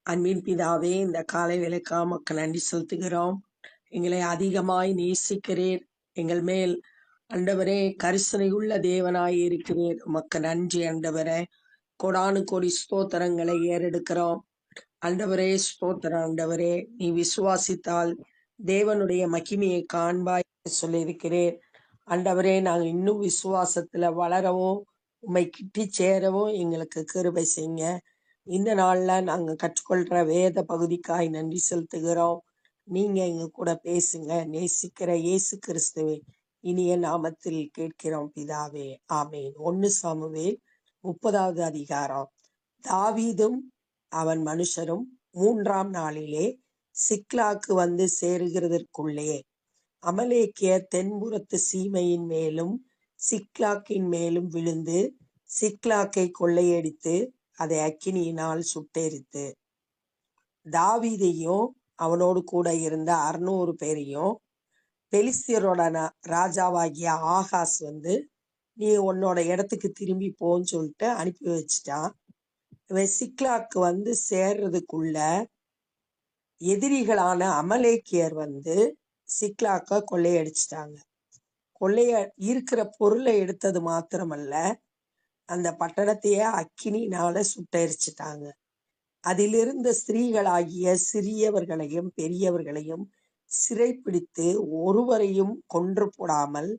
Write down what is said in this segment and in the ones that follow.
அன்பின் பிதாவே, இந்த காலை வேளைக்காக உமக்கு நன்றி செலுத்துகிறோம். எங்களை அதிகமாய் நேசிக்கிறீர். எங்கள் மேல் ஆண்டவரே கரிசனையுள்ள தேவனாய் இருக்கிறீர். உமக்கு நன்றி ஆண்டவரே. கோடானு கோடி ஸ்தோத்திரங்களை ஏறெடுக்கிறோம். ஆண்டவரே ஸ்தோத்திரம் ஆண்டவரே. நீ விசுவாசித்தால் தேவனுடைய மகிமையை காண்பாய் என்று சொல்லியிருக்கிறீர். ஆண்டவரே, நாங்கள் இன்னும் விசுவாசத்துல வளரவும் உம்மை கிட்டி சேரவும் எங்களுக்கு கிருபை செய்யுங்க. இந்த நாள்ல நாங்க கற்றுக்கொள்ற வேத பகுதிக்காய் நன்றி செலுத்துகிறோம். நீங்க எங்க கூட பேசுங்க. நேசிக்கிற இயேசு கிறிஸ்துவின் இனிய நாமத்தில் கேட்கிறோம் பிதாவே, ஆமேன். 1 சாமுவேல் 30வது அதிகாரம். தாவீதும் அவன் மனுஷரும் 3ஆம் நாளிலே சிக்லாக்கு வந்து சேருகிறதற்குள்ளே அமலேக்கியர் தென்புறத்து சீமையின் மேலும் சிக்லாக்கின் மேலும் விழுந்து சிக்லாக்கை கொள்ளையடித்து அதை அக்கினியினால் சுட்டெரித்து தாவீதையும் அவனோடு கூட இருந்த 600 பேரையும் பெலிஸ்தியரோட ராஜாவாகிய ஆகாஸ் வந்து நீ உன்னோட இடத்துக்கு திரும்பி போன்னு சொல்லிட்டு அனுப்பி வச்சிட்டான். இவன் சிக்லாக்கு வந்து சேர்றதுக்குள்ள எதிரிகளான அமலேக்கியர் வந்து சிக்லாக்க கொள்ளையடிச்சிட்டாங்க. இருக்கிற பொருளை எடுத்தது மாத்திரமல்ல, அந்த பட்டணத்தையே அக்கினினால சுட்டெரிச்சிட்டாங்க. அதிலிருந்த ஸ்திரீகளாகிய சிறியவர்களையும் பெரியவர்களையும் சிறைப்பிடித்து ஒருவரையும் கொன்று போடாமல்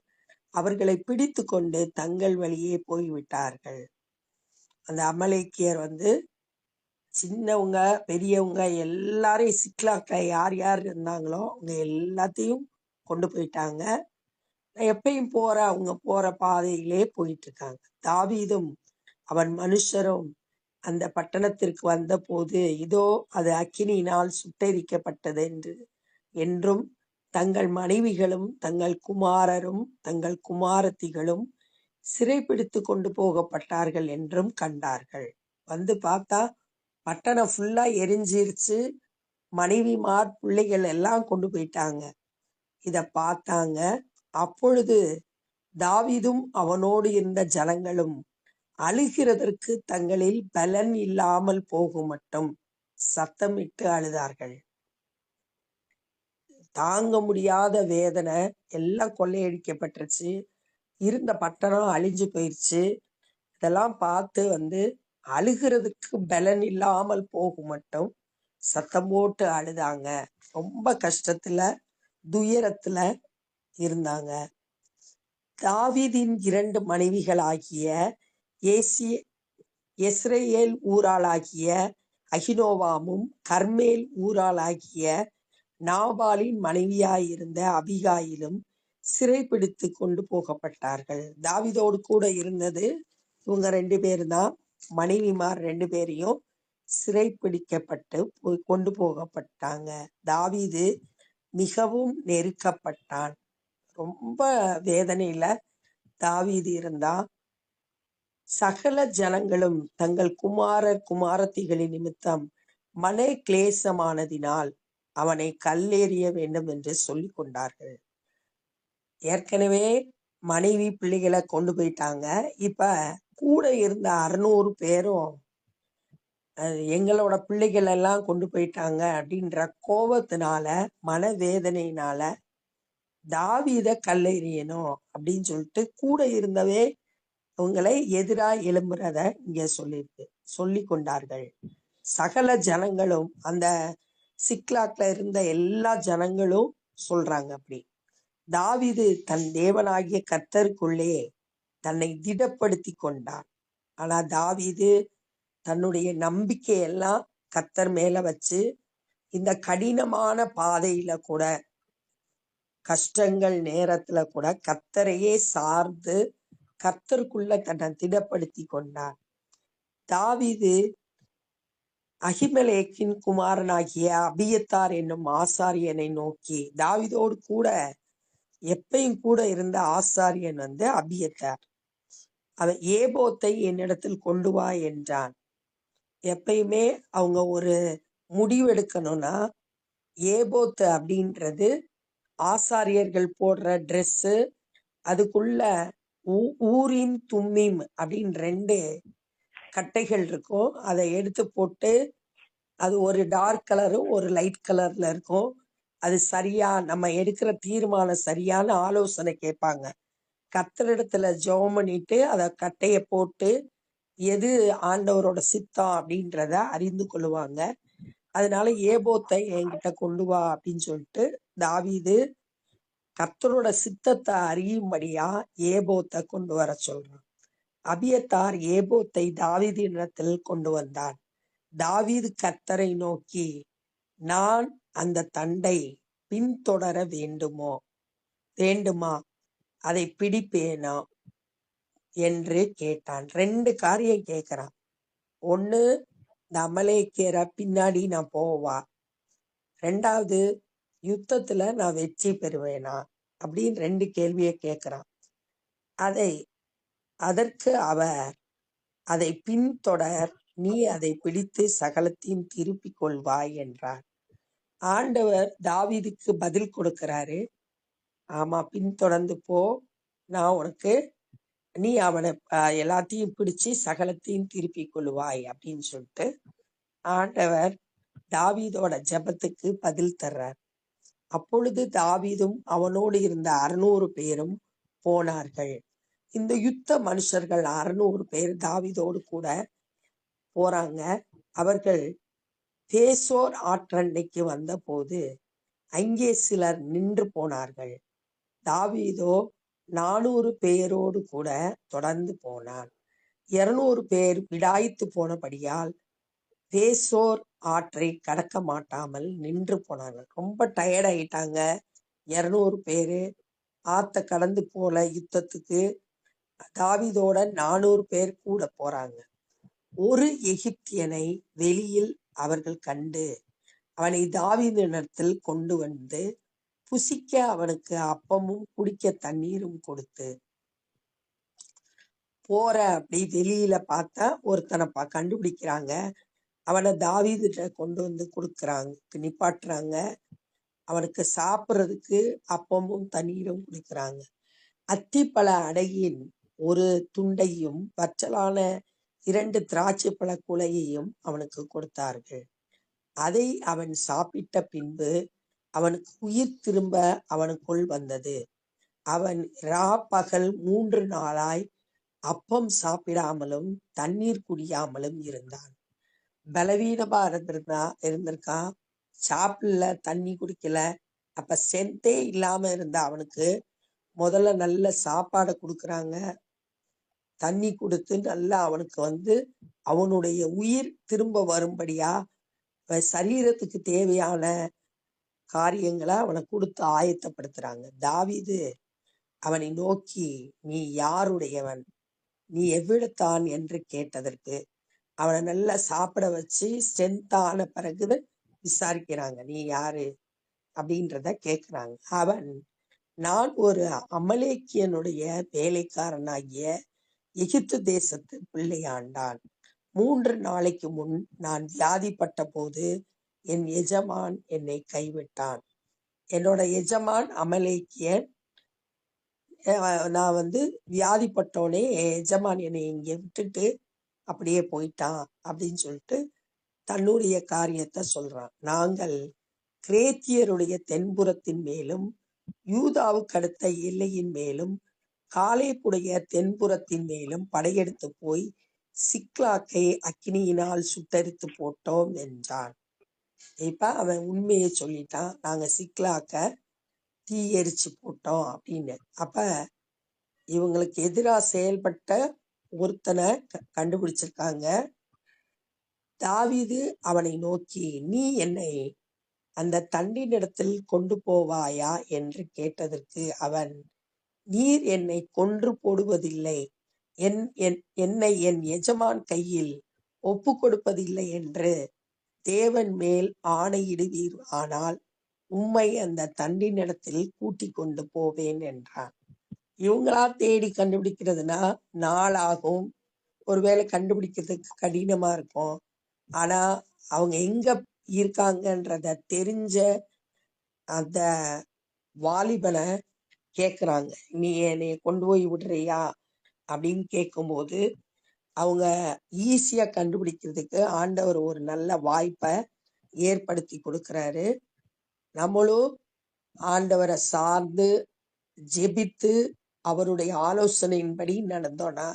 அவர்களை பிடித்து கொண்டு தங்கள் வழியே போய்விட்டார்கள். அந்த அமலேக்கியர் வந்து சின்னவங்க பெரியவங்க எல்லாரையும் சிக்லாக்ல யார் யார் இருந்தாங்களோ அவங்க எல்லாத்தையும் கொண்டு போயிட்டாங்க. எப்பயும் அவங்க போற பாதையிலே போயிட்டு இருக்காங்க. தாவீதும் அவன் மனுஷரும் அந்த பட்டணத்திற்கு வந்த போது இதோ அது அக்கினியினால் சுட்டெரிக்கப்பட்டது என்றும் தங்கள் மனைவிகளும் தங்கள் குமாரரும் தங்கள் குமாரத்திகளும் சிறைப்பிடித்து கொண்டு போகப்பட்டார்கள் என்றும் கண்டார்கள். வந்து பார்த்தா பட்டணம் ஃபுல்லா எரிஞ்சிருச்சு. மனைவிமார் பிள்ளைகள் எல்லாம் கொண்டு போயிட்டாங்க. இத பார்த்தாங்க. அப்பொழுது தாவீதும் அவனோடு இருந்த ஜனங்களும் அழுகிறதற்கு தங்களில் பலன் இல்லாமல் போகும் மட்டும் சத்தமிட்டு அழுதார்கள். தாங்க முடியாத வேதனை, எல்லாம் கொள்ளையடிக்கப்பட்டுருச்சு. இருந்த பட்டணம் அழிஞ்சு போயிடுச்சு. இதெல்லாம் பார்த்து வந்து அழுகிறதுக்கு பலன் இல்லாமல் போகும் மட்டும் சத்தம் போட்டு அழுதாங்க. ரொம்ப கஷ்டத்துல துயரத்துல இருந்தாங்க. தாவீதின் 2 மனைவிகளாகிய எஸ்ரேல் ஊராளாகிய அகினோவாமும் கர்மேல் ஊராளாகிய நாபாலின் மனைவியாயிருந்த அபிகாயிலும் சிறைப்பிடித்து கொண்டு போகப்பட்டார்கள். தாவீதோடு கூட இருந்தது இவங்க 2 பேர் தான். மனைவிமார் 2 பேரையும் சிறைப்பிடிக்கப்பட்டு கொண்டு போகப்பட்டாங்க. தாவீது மிகவும் நெருக்கப்பட்டான். ரொம்ப வேதனையில தாவீது இருந்தான். சகல ஜனங்களும் தங்கள் குமாரர் குமாரத்திகளின் நிமித்தம் மன கிளேசமானதினால் அவனை கல்லெறிய வேண்டும் என்று சொல்லி கொண்டார்கள். ஏற்கனவே மனைவி பிள்ளைகளை கொண்டு போயிட்டாங்க. இப்ப கூட இருந்த 600 பேரும் எங்களோட பிள்ளைகள் எல்லாம் கொண்டு போயிட்டாங்க அப்படின்ற கோபத்தினால மனவேதனையினால தாவீத கல்லெறியணும் அப்படின்னு சொல்லிட்டு கூட இருந்தவே அவங்களை எதிராக எழும்புறத இங்க சொல்லி கொண்டார்கள். சகல ஜனங்களும் அந்த சிக்லாக்ல இருந்த எல்லா ஜனங்களும் சொல்றாங்க அப்படி. தாவீது தன் தேவனாகிய கர்த்தருக்குள்ளே தன்னை திடப்படுத்தி கொண்டான். ஆனா தாவீது தன்னுடைய நம்பிக்கையெல்லாம் கர்த்தர் மேல வச்சு இந்த கடினமான பாதையில கூட கஷ்டங்கள் நேரத்துல கூட கர்த்தரையே சார்ந்து கர்த்தருக்குள்ள தன்னை திடப்படுத்தி கொண்டான். தாவீது அகிமெலேக்கின் குமாரனாகிய அபியத்தார் என்னும் ஆசாரியனை நோக்கி, தாவீதோடு கூட எப்பயும் கூட இருந்த ஆசாரியன் வந்து அபியத்தார், அவன் ஏபோத்தை என்னிடத்தில் கொண்டு வா என்றான். எப்பயுமே அவங்க ஒரு முடிவு எடுக்கணும்னா ஏபோத்து அப்படின்றது ஆசாரியர்கள் போடுற ட்ரெஸ்ஸு, அதுக்குள்ள ஊரின் தும்மீம் அப்படின்னு 2 கட்டைகள் இருக்கும். அதை எடுத்து போட்டு அது ஒரு டார்க் கலரும் ஒரு லைட் கலர்ல இருக்கும். அது சரியா நம்ம எடுக்கிற தீர்மானம் சரியான ஆலோசனை கேட்பாங்க. கர்த்தரிடத்துல ஜெபம் பண்ணிட்டு அத கட்டைய போட்டு எது ஆண்டவரோட சித்தம் அப்படின்றத அறிந்து கொள்ளுவாங்க. அதனால ஏபோத்தை என்கிட்ட கொண்டு வா அப்படின்னு சொல்லிட்டு தாவீது கர்த்தரோட சித்தத்தை அறியும்படியா ஏபோத்தை கொண்டு வர சொல்றான். அபியத்தார் ஏபோத்தை தாவீதினிடத்தில் கொண்டு வந்தான். தாவீது கர்த்தரை நோக்கி, நான் அந்த தண்டை பின்தொடர வேண்டுமா, அதை பிடிப்பேனா என்று கேட்டான். 2 காரியம் கேட்கிறான். ஒண்ணு, இந்த அமலேக்கியரை பின்னாடி நான் போவா, 2வது யுத்தத்துல நான் வெற்றி பெறுவேனா அப்படின்னு 2 கேள்வியை கேட்கிறான். அதற்கு அவர், அதை பின்தொடர், நீ அதை பிடித்து சகலத்தையும் திருப்பிக் கொள்வாய் என்றார். ஆண்டவர் தாவீதுக்கு பதில் கொடுக்கிறாரு. ஆமா, பின்தொடர்ந்து போ, நான் உனக்கு, நீ அவனை எல்லாத்தையும் பிடிச்சு சகலத்தையும் திருப்பிக் கொள்வாய் அப்படின்னு சொல்லிட்டு ஆண்டவர் தாவீதோட ஜெபத்துக்கு பதில் தர்றார். அப்பொழுது தாவீதும் அவனோடு இருந்த 600 பேரும் போனார்கள். இந்த யுத்த மனுஷர்கள் 600 பேர் தாவீதோடு கூட போறாங்க. அவர்கள் பேசோர் ஆற்றண்டைக்கு வந்த போது அங்கே சிலர் நின்று போனார்கள். தாவீதோ 400 பேரோடு கூட தொடர்ந்து போனான். 200 பேர் விடாய்த்து போனபடியால் பேசோர் ஆற்றை கடக்க மாட்டாமல் நின்று போனார்கள். ரொம்ப டயர்ட் ஆயிட்டாங்க. 200 பேரு ஆத்த கடந்து போல யுத்தத்துக்கு. தாவீதோட 400 பேர் கூட போறாங்க. ஒரு எகிப்தியனை வெளியில் அவர்கள் கண்டு அவனை தாவீதினிடத்தில் கொண்டு வந்து புசிக்க அவனுக்கு அப்பமும் குடிக்க தண்ணீரும் கொடுத்து, போற அப்படி வெளியில பார்த்தா ஒருத்தனை கண்டுபிடிக்கிறாங்க. அவனை தாவீதுகிட்ட கொண்டு வந்து நிப்பாட்டுறாங்க. அவனுக்கு சாப்பிட்றதுக்கு அப்பமும் தண்ணீரும் குடிக்கிறாங்க. அத்திப்பழ அடையின் ஒரு துண்டையும் வற்றலான 2 திராட்சை பழ குலையையும் அவனுக்கு கொடுத்தார்கள். அதை அவன் சாப்பிட்ட பின்பு அவனுக்கு உயிர் திரும்ப அவனுக்குள் வந்தது. அவன் பகல் 3 நாளாய் அப்பம் சாப்பிடாமலும் தண்ணீர் குடியாமலும் இருந்தான். பலவீனமா இருந்திருக்கான், சாப்பிடல, தண்ணி குடிக்கல. அப்ப சென்டே இல்லாம இருந்த அவனுக்கு முதல்ல நல்ல சாப்பாடை கொடுக்குறாங்க, தண்ணி கொடுத்து நல்லா அவனுக்கு அவனுடைய உயிர் திரும்ப வரும்படியா சரீரத்துக்கு தேவையான காரியங்களை அவனை கொடுத்து ஆயத்தப்படுத்துறாங்க. தாவீது அவனை நோக்கி, நீ யாருடையவன், நீ எவ்விடத்தான் என்று கேட்டதற்கு அவனை நல்லா சாப்பிட வச்சு ஸ்ட்ரென்த்தான பிறகு விசாரிக்கிறாங்க, நீ யாரு அப்படின்றத கேட்கிறாங்க. அவன், நான் ஒரு அமலேக்கியனுடைய வேலைக்காரனாகிய எகிப்து தேசத்து பிள்ளையாண்டான். 3 நாளைக்கு முன் நான் வியாதிப்பட்ட போது என் எஜமான் என்னை கைவிட்டான். என்னோட எஜமான் அமலேக்கியன். நான் வியாதிப்பட்டோனே என் எஜமான் என்னை இங்கே விட்டுட்டு அப்படியே போயிட்டான் அப்படின்னு சொல்லிட்டு தன்னுடைய காரியத்தை சொல்றான். நாங்கள் கிரேத்தியருடைய தென்புறத்தின் மேலும் யூதாவுக்கு அடுத்த எல்லையின் மேலும் காலேப்புடைய தென்புறத்தின் மேலும் படையெடுத்து போய் சிக்லாக்கை அக்கினியினால் சுட்டரித்து போட்டோம் என்றான். இப்ப அவன் உண்மையை சொல்லிட்டான், நாங்க சிக்லாக்க தீ எரிச்சு போட்டோம் அப்படின்னு. அப்ப இவங்களுக்கு எதிராக செயல்பட்ட ஒருத்தனை கண்டுபிடிச்சிருக்காங்க. தாவீது அவனை நோக்கி, நீ என்னை அந்த தண்டினிடத்தில் கொண்டு போவாயா என்று கேட்டதற்கு அவன், நீர் என்னை கொன்று போடுவதில்லை, என்னை என் எஜமான் கையில் ஒப்பு கொடுப்பதில்லை என்று தேவன் மேல் ஆணையிடுவீர், ஆனால் உம்மை அந்த தண்டினிடத்தில் கூட்டிக் கொண்டு போவேன் என்றான். இவங்களா தேடி கண்டுபிடிக்கிறதுனா நாளாகும், ஒருவேளை கண்டுபிடிக்கிறதுக்கு கடினமா இருக்கும். ஆனா அவங்க எங்க இருக்காங்கன்றத தெரிஞ்ச அந்த வாலிபனை கேக்குறாங்க, நீ என்னைய கொண்டு போய் விடுறியா அப்படின்னு கேட்கும்போது அவங்க ஈஸியா கண்டுபிடிக்கிறதுக்கு ஆண்டவர் ஒரு நல்ல வாய்ப்பை ஏற்படுத்தி கொடுக்கிறாரு. நம்மளும் ஆண்டவரை சார்ந்து ஜெபித்து அவருடைய ஆலோசனையின்படி நடந்தோம்னா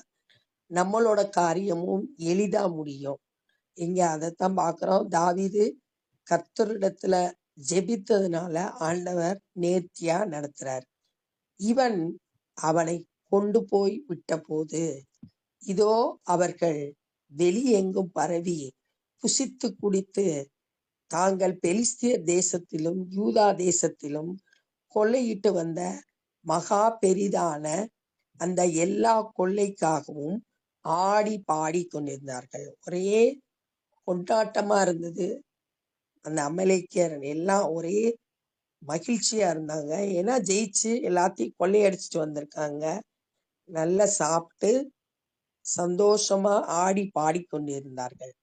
நம்மளோட காரியமும் எளிதா முடியும். இங்க அதைத்தான் பார்க்கிறோம். தாவீது கர்த்தரிடத்துல ஜெபித்ததுனால ஆண்டவர் நேர்த்தியா நடத்துறார். இவன் அவனை கொண்டு போய் விட்ட போது இதோ அவர்கள் வெளியெங்கும் பரவி புசித்து குடித்து தாங்கள் பெலிஸ்தியர் தேசத்திலும் யூதா தேசத்திலும் கொள்ளையிட்டு வந்த மகா பெரிதான அந்த எல்லா கொள்ளைக்காகவும் ஆடி பாடி கொண்டிருந்தார்கள். ஒரே கொண்டாட்டமா இருந்தது. அந்த அமலேக்கியர் எல்லாம் ஒரே மகிழ்ச்சியா இருந்தாங்க. ஏன்னா ஜெயிச்சு எல்லாத்தையும் கொள்ளையடிச்சிட்டு வந்திருக்காங்க. நல்லா சாப்பிட்டு சந்தோஷமா ஆடி பாடி கொண்டிருந்தார்கள்.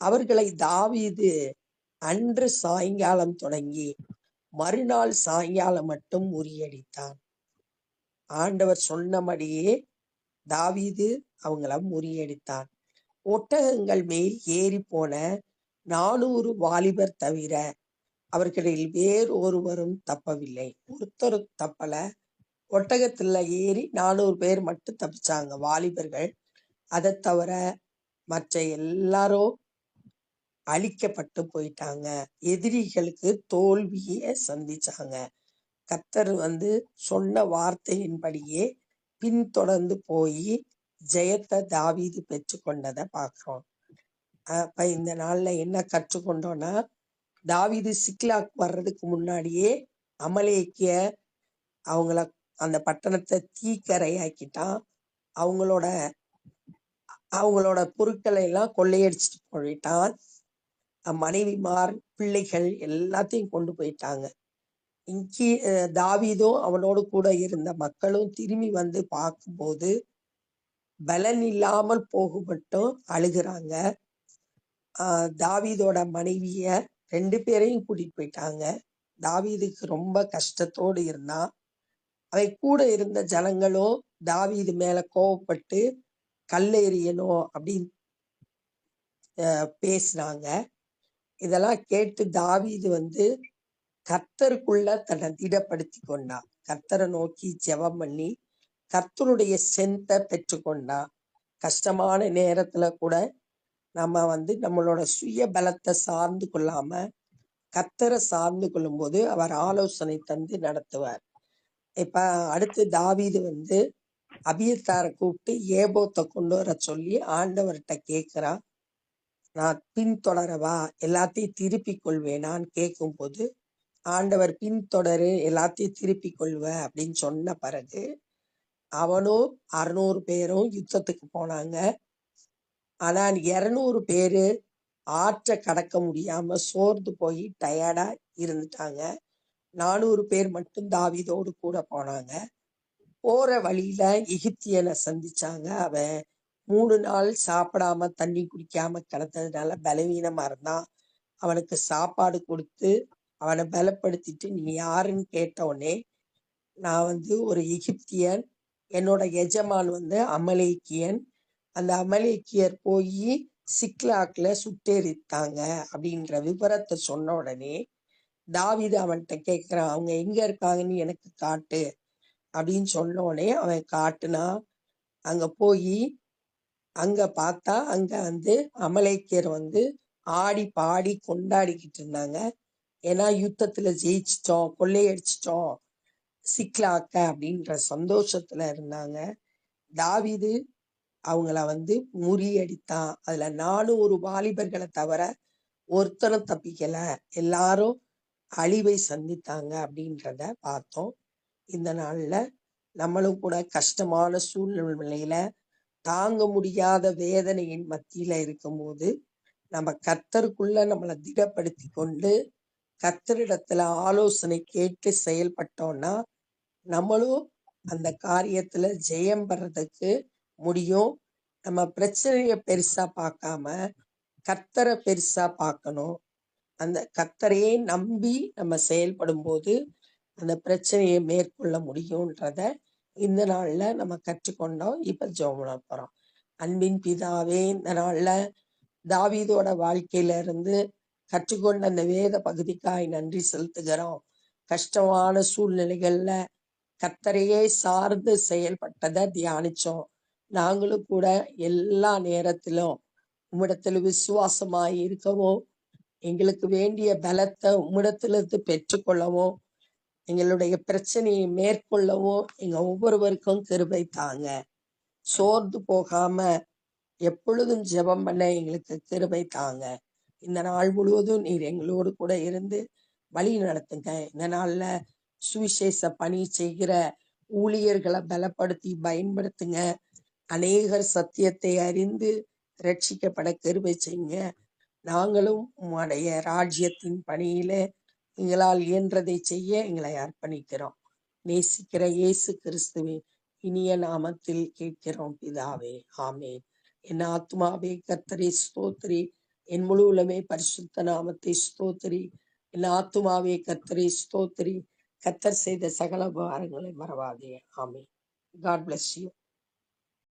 அவர்களை தாவீது அன்று சாயங்காலம் தொடங்கி மறுநாள் சாயங்காலம் மட்டும் முறியடித்தான். ஆண்டவர் சொன்னபடியே தாவீது அவங்கள முறியடித்தான். ஒட்டகங்கள் மேல் ஏறி போன 400 வாலிபர் தவிர அவர்களில் வேறு ஒருவரும் தப்பவில்லை. ஒருத்தரும் தப்பல. ஒட்டகத்துல ஏறி 400 பேர் மட்டும் தப்பிச்சாங்க வாலிபர்கள். அதை தவிர மற்ற எல்லாரும் அழிக்கப்பட்டு போயிட்டாங்க. எதிரிகளுக்கு தோல்வியை சந்திச்சாங்க. கர்த்தர் சொன்ன வார்த்தையின்படியே பின்தொடர்ந்து போய் ஜெயத்தை தாவீது பெற்று கொண்டதை பார்க்கிறோம். அப்ப இந்த நாள்ல என்ன கற்றுக்கொண்டோம்னா, தாவீது சிக்லாக் வர்றதுக்கு முன்னாடியே அமலேக்கிய அவங்கள அந்த பட்டணத்தை தீக்கரையாக்கிட்டான். அவங்களோட அவங்களோட பொருட்களை எல்லாம் கொள்ளையடிச்சிட்டு போயிட்டான். மனைவிமார் பிள்ளைகள் எல்லாத்தையும் கொண்டு போயிட்டாங்க. இங்கே தாவீதும் அவனோடு கூட இருந்த மக்களும் திரும்பி வந்து பார்க்கும்போது பலன் இல்லாமல் போக மட்டும் அழுகுறாங்க. தாவீதோட மனைவிய 2 பேரையும் கூட்டிட்டு போயிட்டாங்க. தாவீதுக்கு ரொம்ப கஷ்டத்தோடு இருந்தான். அவை கூட இருந்த ஜனங்களும் தாவீது மேல கோவப்பட்டு கல்லெறியணும் அப்படின்னு பேசினாங்க. இதெல்லாம் கேட்டு தாவீது கர்த்தருக்குள்ள தன்னை திடப்படுத்தி கொண்டான். கர்த்தரை நோக்கி ஜெபம் பண்ணி கர்த்தருடைய சென்த்தை பெற்றுக்கொண்டான். கஷ்டமான நேரத்துல கூட நம்ம நம்மளோட சுய பலத்தை சார்ந்து கொள்ளாம கர்த்தரை சார்ந்து கொள்ளும் போது அவர் ஆலோசனை தந்து நடத்துவார். இப்ப அடுத்து தாவீது அபியத்தாரை கூப்பிட்டு ஏபோத்தை கொண்டு வர சொல்லி ஆண்டவர்கிட்ட கேட்கிறான். நான் பின்தொடரவா, எல்லாத்தையும் திருப்பி கொள்வேனான்னு கேட்கும் போது ஆண்டவர் பின்தொடரு, எல்லாத்தையும் திருப்பி கொள்வ அப்படின்னு சொன்ன பிறகு அவனும் 600 பேரும் யுத்தத்துக்கு போனாங்க. ஆனா 200 பேரு ஆற்றை கடக்க முடியாம சோர்ந்து போய் டயர்டா இருந்துட்டாங்க. 400 பேர் மட்டும் தாவீதோடு கூட போனாங்க. போற வழியில எகிப்தியனை சந்திச்சாங்க. அவன் 3 நாள் சாப்பிடாம தண்ணி குடிக்காம கிடந்ததுனால பலவீனமா இருந்தான். அவனுக்கு சாப்பாடு கொடுத்து அவனை பலப்படுத்திட்டு நீ யாருன்னு கேட்ட உடனே நான் ஒரு எகிப்தியன், என்னோட எஜமான் அமலேக்கியன், அந்த அமலேக்கியர் போய் சிக்லாக்ல சுட்டெரித்தாங்க அப்படின்ற விவரத்தை சொன்ன உடனே தாவீது அவன்கிட்ட கேட்கிறான், அவங்க எங்க இருக்காங்கன்னு எனக்கு காட்டு அப்படின்னு சொன்ன உடனே அவன் காட்டுனான். அங்க போய் அங்க பார்த்தா அங்க அமலேக்கியர் ஆடி பாடி கொண்டாடிக்கிட்டு இருந்தாங்க. ஏன்னா யுத்தத்துல ஜெயிச்சிட்டோம், கொள்ளையடிச்சிட்டோம் சிக்லாக்க அப்படின்ற சந்தோஷத்துல இருந்தாங்க. தாவீது அவங்கள முறியடித்தான். அதுல 400 வாலிபர்களை தவிர ஒருத்தரும் தப்பிக்கல, எல்லாரும் அழிவை சந்தித்தாங்க அப்படின்றத பார்த்தோம். இந்த நாள்ல நம்மளும் கூட கஷ்டமான சூழ்நிலையில தாங்க முடியாத வேதனையின் மத்தியில இருக்கும்போது நம்ம கர்த்தருக்குள்ள நம்மளை திடப்படுத்தி கொண்டு கர்த்தரிடத்துல ஆலோசனை கேட்டு செயல்பட்டோம்னா நம்மளும் அந்த காரியத்துல ஜெயம் பெறதுக்கு முடியும். நம்ம பிரச்சனைய பெருசா பார்க்காம கர்த்தரை பெருசா பார்க்கணும். அந்த கர்த்தரையே நம்பி நம்ம செயல்படும் போது அந்த பிரச்சனையை மேற்கொள்ள முடியும்ன்றத இந்த நாள்ல நம்ம கற்றுக்கொண்டோம். இப்ப ஜெபம் பண்ண போறோம். அன்பின் பிதாவே, இந்த நாள்ல தாவீதோட வாழ்க்கையில இருந்து கற்றுக்கொண்ட அந்த வேத பகுதிக்காய் நன்றி செலுத்துகிறோம். கஷ்டமான சூழ்நிலைகள்ல கர்த்தரையே சார்ந்து செயல்பட்டதை தியானிச்சோம். நாங்களும் கூட எல்லா நேரத்திலும் உம்மிடத்தில் விசுவாசமாய் இருக்கவும், எங்களுக்கு வேண்டிய பலத்தை உம்மிடத்திலிருந்து பெற்றுக்கொள்ளவும், எங்களுடைய பிரச்சனையை மேற்கொள்ளவும் எங்க ஒவ்வொருவருக்கும் கிருபை தாங்க. சோர்ந்து போகாம எப்பொழுதும் ஜெபம் பண்ண எங்களுக்கு கிருபை தாங்க. இந்த நாள் முழுவதும் நீர் எங்களோடு கூட இருந்து வழி நடத்துங்க. இந்த நாள்ல சுவிசேஷ பணி செய்கிற ஊழியர்களை பலப்படுத்தி பயன்படுத்துங்க. அநேகர் சத்தியத்தை அறிந்து ரட்சிக்கப்பட கிருபை செய்யுங்க. நாங்களும் உம்முடைய ராஜ்யத்தின் பணியில எங்களால் இயன்றதை செய்ய எங்களை அர்ப்பணிக்கிறோம். நேசிக்கிற இயேசு கிறிஸ்துவின் இனிய நாமத்தில் கேட்கிறோம் பிதாவே, ஆமென். என் ஆத்மாவே கர்த்தரை ஸ்தோத்திரி, என் முழு உலமே பரிசுத்த நாமத்தை ஸ்தோத்திரி. என் ஆத்மாவே கர்த்தரை ஸ்தோத்திரி, கர்த்தர் செய்த சகல உபகாரங்களை மறவாதே. ஆமென். God bless you.